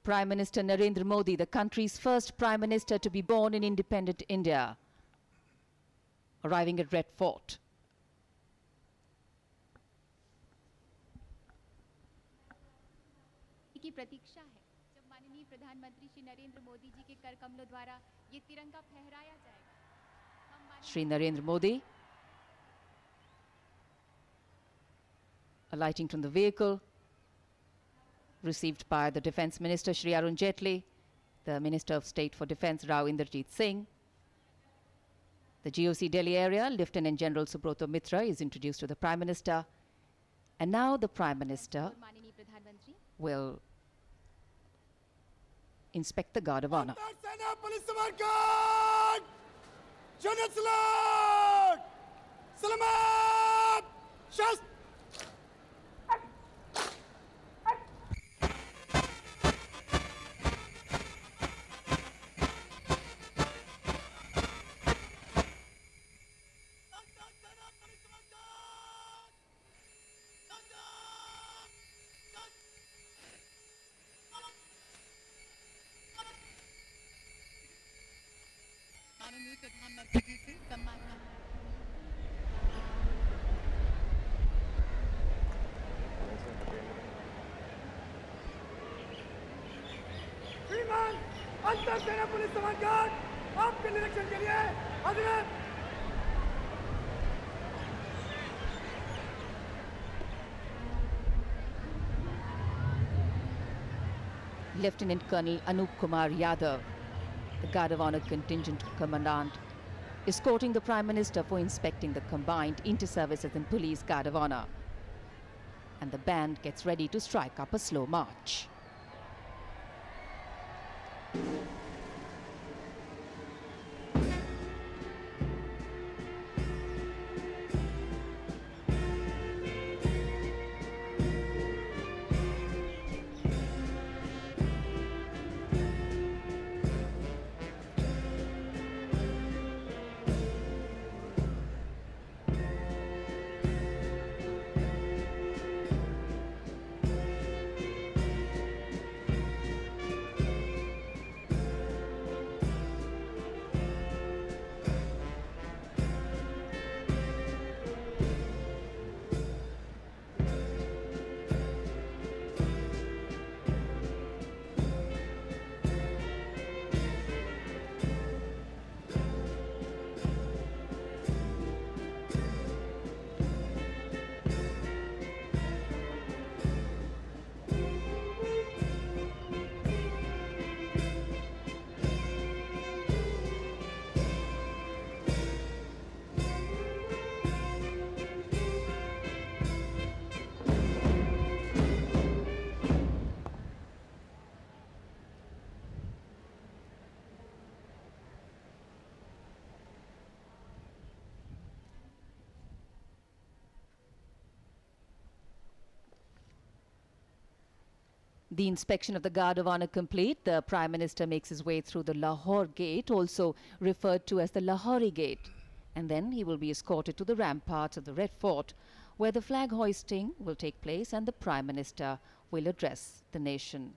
Prime Minister Narendra Modi, the country's first Prime Minister to be born in independent India, arriving at Red Fort. की प्रतीक्षा है जब माननीय प्रधानमंत्री श्री नरेंद्र मोदी जी के कर कमलों द्वारा ये तिरंगा फहराया जाएगा। Shri Narendra Modi alighting from the vehicle, received by the Defence Minister Shri Arun Jaitley, the Minister of State for Defence Rao Inderjeet Singh. The GOC Delhi area, Lieutenant General Subroto Mitra is introduced to the Prime Minister, and now the Prime Minister will inspect the Guard of Honour. श्रीमान अंतर सेना police समाजगार्ड आपके निरीक्षण के लिए हजरत। Lieutenant Colonel Anup Kumar Yadav, the Guard of Honour Contingent Commandant, escorting the Prime Minister for inspecting the combined inter-services and police Guard of Honour. And the band gets ready to strike up a slow march. The inspection of the Guard of Honour complete, the Prime Minister makes his way through the Lahore Gate, also referred to as the Lahori Gate. And then he will be escorted to the ramparts of the Red Fort, where the flag hoisting will take place and the Prime Minister will address the nation.